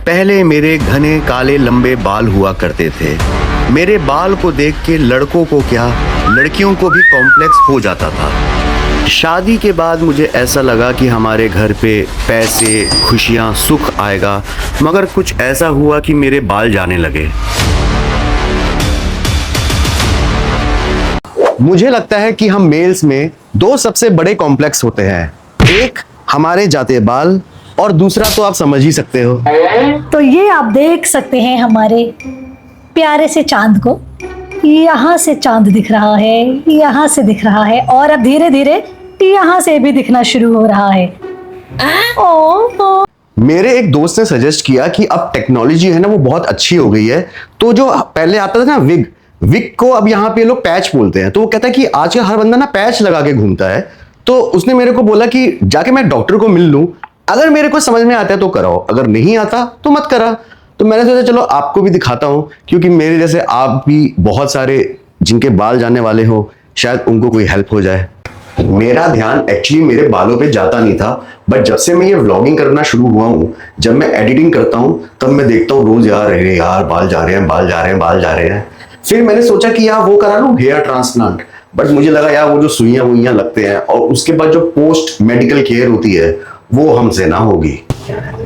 पहले मेरे घने काले लंबे बाल हुआ करते थे। मेरे बाल को देख के लड़कों को क्या, लड़कियों को भी कॉम्प्लेक्स हो जाता था। शादी के बाद मुझे ऐसा लगा कि हमारे घर पे पैसे, खुशियाँ, सुख आएगा, मगर कुछ ऐसा हुआ कि मेरे बाल जाने लगे। मुझे लगता है कि हम मेल्स में दो सबसे बड़े कॉम्प्लेक्स होते हैं, एक हमारे जाते बाल और दूसरा तो आप समझ ही सकते हो। तो ये आप देख सकते हैं हमारे प्यारे से चांद को। यहाँ से चांद दिख रहा है, यहाँ से दिख रहा है, और अब धीरे धीरे यहाँ से भी दिखना शुरू हो रहा है। ओ। मेरे एक दोस्त ने सजेस्ट किया कि अब टेक्नोलॉजी है ना वो बहुत अच्छी हो गई है, तो जो पहले आता था ना विग को अब यहाँ पे लोग पैच बोलते हैं। तो वो कहता है कि आजकल हर बंदा ना पैच लगा के घूमता है। तो उसने मेरे को बोला कि जाके मैं डॉक्टर को मिल लूं, अगर मेरे को समझ में आता है तो कराओ, अगर नहीं आता तो मत करा। तो मैंने सोचा चलो आपको भी दिखाता हूं, क्योंकि मेरे जैसे आप भी बहुत सारे जिनके बाल जाने वाले हो, शायद उनको कोई हेल्प हो जाए। मेरा ध्यान एक्चुअली मेरे बालों पे जाता नहीं था, बट जब से मैं ये व्लॉगिंग करना शुरू हुआ हूँ, जब मैं एडिटिंग करता हूँ, तब मैं देखता हूँ रोज यार बाल जा रहे हैं, बाल जा रहे हैं, बाल जा रहे हैं। फिर मैंने सोचा कि यार वो करा लूं हेयर ट्रांसप्लांट, बट मुझे लगा यार वो जो सुइयां लगते हैं और उसके बाद जो पोस्ट मेडिकल केयर होती है वो हमसे ना होगी।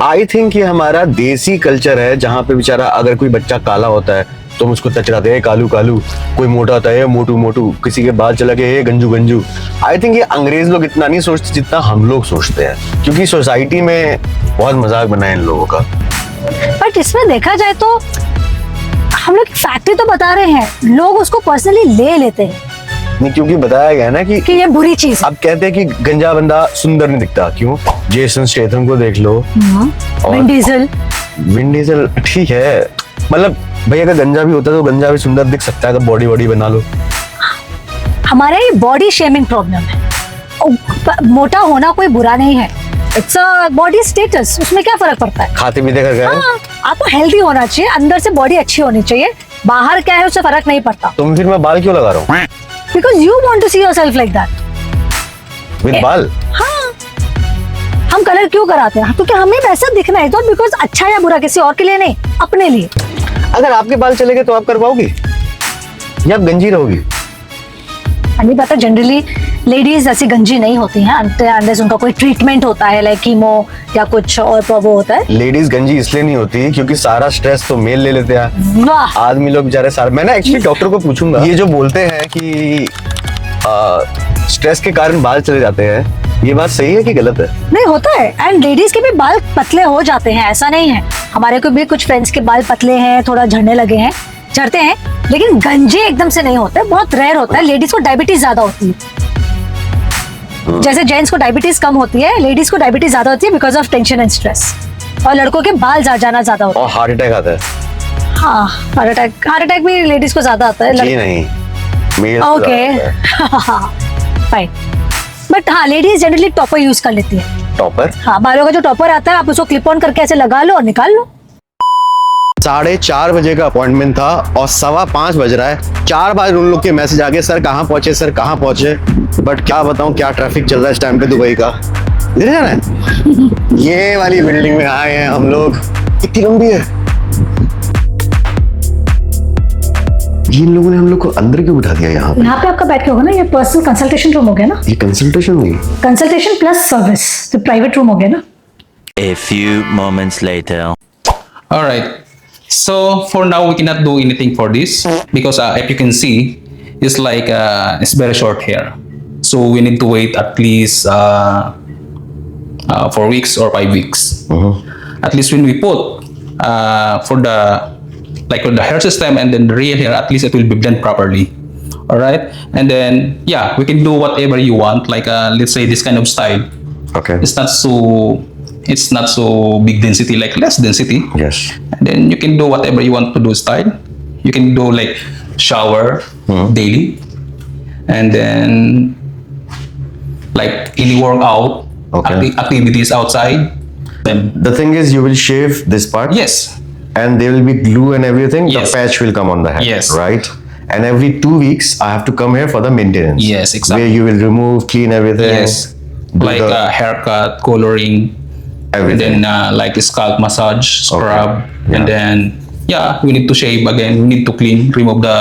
आई थिंक ये हमारा देसी कल्चर है, जहाँ पे बेचारा अगर कोई बच्चा काला होता है तो उसको तचड़ाते हैं कालू कालू, कोई मोटा होता है मोटू मोटू, किसी के बाल चला गए गंजू गंजू। आई थिंक ये अंग्रेज लोग इतना नहीं सोचते जितना हम लोग सोचते हैं, क्योंकि सोसाइटी में बहुत मजाक बना है इन लोगों का। बट इसमें देखा जाए तो हम लोग फैक्ट्री तो बता रहे हैं, लोग उसको पर्सनली ले लेते हैं। नहीं, क्योंकि बताया गया ना कि ये बुरी चीज है। अब कहते हैं कि गंजा बंदा सुंदर नहीं दिखता। क्यों? जेसन स्टेथम को देख लो, विन डीजल ठीक है, मतलब भाई अगर गंजा भी होता तो गंजा भी सुंदर दिख सकता है, तो बॉडी बना लो। हमारे बॉडी शेमिंग प्रॉब्लम है। मोटा होना कोई बुरा नहीं है, इट्स अ बॉडी स्टेटस, उसमें क्या फर्क पड़ता है। खाते पीते कर गए। आपको हेल्दी होना चाहिए, अंदर से बॉडी अच्छी होनी चाहिए, बाहर क्या है उससे फर्क नहीं पड़ता। तुम फिर मैं बाल क्यों लगा रहा हूँ? Because you want to see yourself like that. With बाल? हाँ, हम कलर क्यों कराते हैं? क्योंकि हमें वैसा दिखना है, तो बिकॉज अच्छा या बुरा किसी और के लिए नहीं, अपने लिए। अगर आपके बाल चले गए तो आप करवाओगी या गंजी रहोगी? नहीं पता, जनरली लेडीज ऐसी गंजी नहीं होती हैं अनलेस उनका कोई ट्रीटमेंट होता है, लाइक कीमो या कुछ और वो होता है। लेडीज गंजी इसलिए नहीं होती क्योंकि सारा स्ट्रेस तो मेल ले लेते हैं। वाह, आदमी लोग बेचारे सारे, मैंने एक्चुअली डॉक्टर को पूछूंगा, ये जो बोलते हैं कि स्ट्रेस के कारण बाल चले जाते हैं, ये बात सही है कि गलत है? नहीं, होता है। एंड लेडीज के भी बाल पतले हो जाते हैं, ऐसा नहीं है। हमारे को भी कुछ फ्रेंड्स के बाल पतले हैं, थोड़ा झड़ने लगे हैं, झड़ते हैं, लेकिन गंजे एकदम से नहीं होते, बहुत रेयर होता है। लेडीज को डायबिटीज ज्यादा होती है, जैसे जेंट्स को डायबिटीज कम होती है, लेडीज को डायबिटीज ज्यादा होती है because of tension and stress. और लड़कों के बाल जाना ज्यादा होता है, और हार्ट अटैक आता है। हाँ, हार्ट अटैक भी लेडीज को ज्यादा आता है। जी नहीं, मेल्स को ओके फाइन, बट हाँ लेडीज जनरली टॉपर यूज कर लेती है। टॉपर? हाँ, बालों का जो टॉपर आता है, आप उसको क्लिप ऑन करके ऐसे लगा लो और निकाल लो। 4:30 बजे का अपॉइंटमेंट था और 5:15 बज रहा है। 4 बार उन लोग के मैसेज आ गए, सर कहाँ पहुंचे, सर कहाँ पहुंचे। बट क्या बताऊं क्या ट्रैफिक चल रहा है इस टाइम पे दुबई का। इधर जाना है, ये वाली बिल्डिंग में आए हैं हम लोग, कितनी लंबी है। जिन लोगों ने हम लोग को अंदर क्यों बिठा दिया यहाँ पे आपका बैठ के होगा ना, ये पर्सनल कंसल्टेशन रूम हो गया ना। ये कंसल्टेशन हुई, कंसल्टेशन प्लस सर्विस, तो प्राइवेट रूम हो गया ना। A few moments later. All right. So for now we cannot do anything for this because if you can see, it's like it's very short hair. So we need to wait at least 4 weeks or 5 weeks. At least when we put for the hair system and then the real hair, at least it will be blend properly. All right, and then yeah, we can do whatever you want. Like let's say this kind of style. Okay. It's not so big density, like less density. Yes. And then you can do whatever you want to do style. You can do like shower daily, and then like any workout, activities outside. Then The thing is, you will shave this part. yes, And there will be glue and everything. Yes. The patch will come on the head. Yes. Right. And every 2 weeks, I have to come here for the maintenance. Yes, exactly. Where you will remove, clean everything. yes, do like the- haircut, coloring. Everything. and then like scalp massage, scrub, Yeah. and then we need to shave again. We need to clean, remove the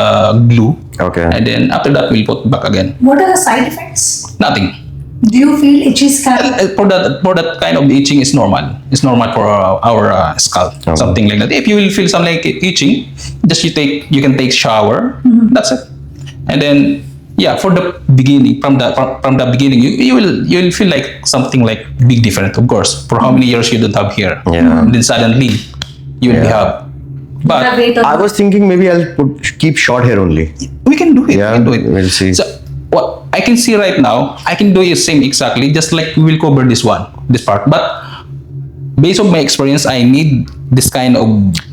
glue, Okay. and then after that we'll put back again. What are the side effects? Nothing. Do you feel itchy scalp? For that kind of itching is normal. It's normal for our scalp, Okay. something like that. If you will feel something like itching, just you can take shower. That's it. And then for the beginning, from the beginning, you will feel like something like big difference. Of course, for how many years you don't have hair, Yeah. and then suddenly you will Yeah. have. But Wait I was thinking maybe I'll keep short hair only. we can do it. Yeah, we can do it. we'll see. So what I can see right now, I can do it same exactly, just like we will cover this part. But based on my experience, I need this kind of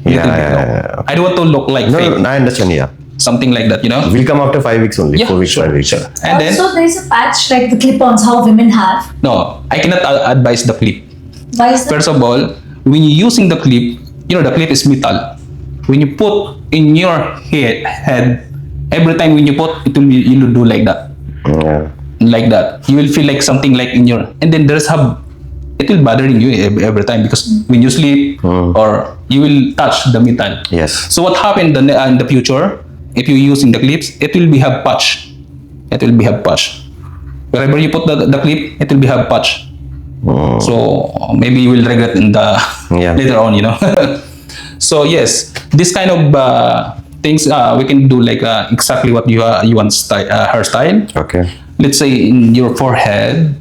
little bit. Yeah. I don't want to look like No, fake, I understand. Yeah, something like that. we'll come after 5 weeks only. 4 weeks, sure, 5 weeks. sure. And then Also, there is a patch like the clip-ons how women have. no, I cannot advise the clip. Why is that? First of all, when you're using the clip, the clip is metal. When you put in your head, every time when you put, you will do like that. Yeah. Like that. You will feel like something like in your, and then it will bothering you every time because when you sleep or you will touch the metal. Yes. So what happened in the future, if you using the clips, it will be have patch. It will be have patch. Wherever you put the clip, it will be have patch. So maybe you will regret in the Yeah. later on, So yes, this kind of things we can do like exactly what you want hairstyle. Okay. Let's say in your forehead.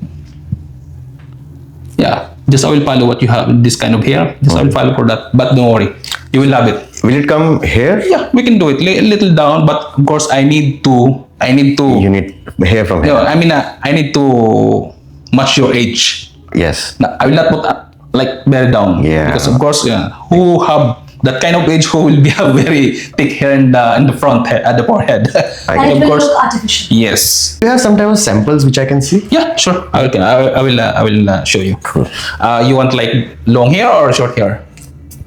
Just I will follow what you have, this kind of hair. Just I will follow for that. But don't worry, you will have it. Will it come here? Yeah, we can do it a little down. But of course, I need to. You need hair from here. I need to match your age. Yes. Now, I will not put like very down. Yeah. Because of course, who have that kind of age who will be a very thick hair in the front head, at the forehead. I And get it of will course. look artificial. Yes. Do you have some type of samples which I can see? Yeah, sure. I will show you. Cool. You want like long hair or short hair?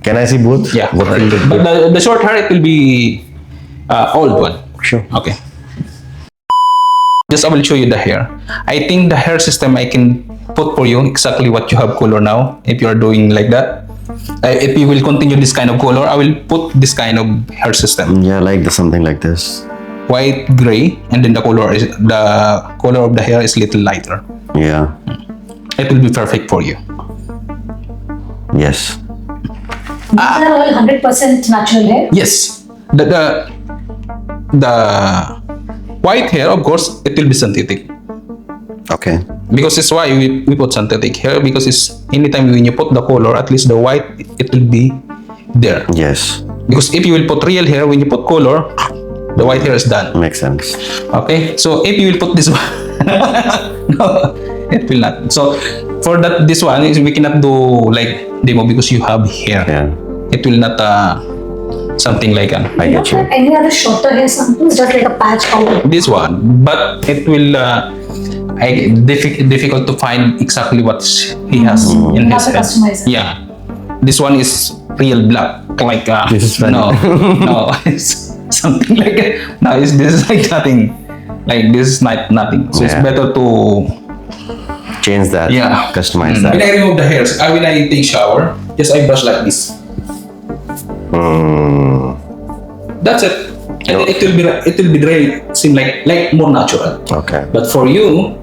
Can I see both? Yeah. What will it But be? the short hair it will be old one. Sure. Okay. Just I will show you the hair. I think the hair system I can put for you exactly what you have color now. If you are doing like that, if you will continue this kind of color, I will put this kind of hair system. Yeah, like something like this. White, gray, and then the color of the hair is little lighter. Yeah. It will be perfect for you. Yes. These are all 100% natural hair. Yes, the white hair, of course, it will be synthetic. Okay. Because it's why we put synthetic hair, because it's anytime when you put the color, at least the white, it will be there. Yes. Because if you will put real hair, when you put color, the white hair is done. Makes sense. Okay, so if you will put this one, no, it will not. So for this one, we cannot do like demo because you have hair. Yeah. It will not something like I You get don't you. have any other shorter hair samples, just like a patch powder. this one, but it will difficult to find exactly what he has in You his have to head. customize it. Yeah, this one is real black, like This is funny. no, it's something like no, this is like nothing, like this is nothing. So it's Yeah. better to Change that. Customize When that. I remove the hairs, when I take shower, just I brush like this. That's it. And then it will be dry. Seem like more natural. Okay. But for you,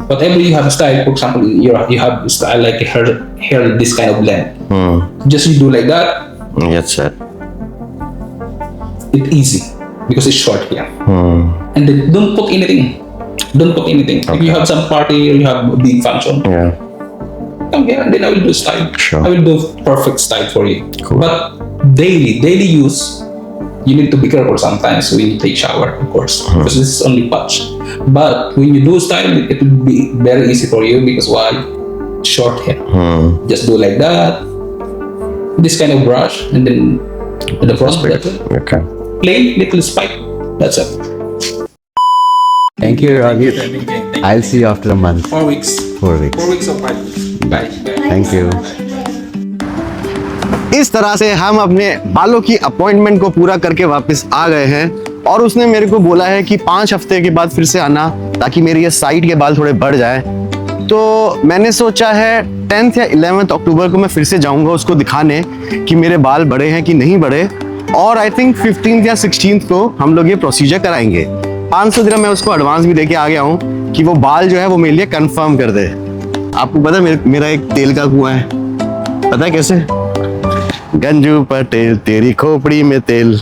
whatever you have style, for example, you have style like hair this kind of length. Just you do like that, That's it. it's easy because it's short here. And then don't put anything. Don't put anything. If you have some party or you have a big function, Yeah. come here and then I will do style. Sure. I will do perfect style for you. Cool. But daily use, you need to be careful sometimes when you take shower, of course, because this is only patch. But when you do style, it will be very easy for you because why? Short hair. Just do like that. This kind of brush and then at the front. That's it. Okay. Plain little spike. That's it. Thank you, Ravi. I'll see you after a month. 4 weeks. 4 weeks. 4 weeks or 5 weeks. Bye. Thank you. इस तरह से हम अपने बालों की appointment को पूरा करके वापस आ गए हैं और उसने मेरे को बोला है कि 5 हफ्ते के बाद फिर से आना ताकि मेरे ये साइड के बाल थोड़े बढ़ जाएं। तो मैंने सोचा है 10th या 11th अक्टूबर को मैं फिर से जाऊंगा उसको दिखाने कि मेरे बाल बड़े हैं कि नहीं बड़े, और आई थिंक 15th या 16th को हम लोग ये प्रोसीजर कराएंगे। 500 दिरहम मैं उसको एडवांस भी देके आ गया हूँ कि वो बाल जो है वो मेरे लिए कंफर्म कर दे। आपको पता है मेरा एक तेल का कुआं है, पता है कैसे? गंजू पटेल तेरी खोपड़ी में तेल।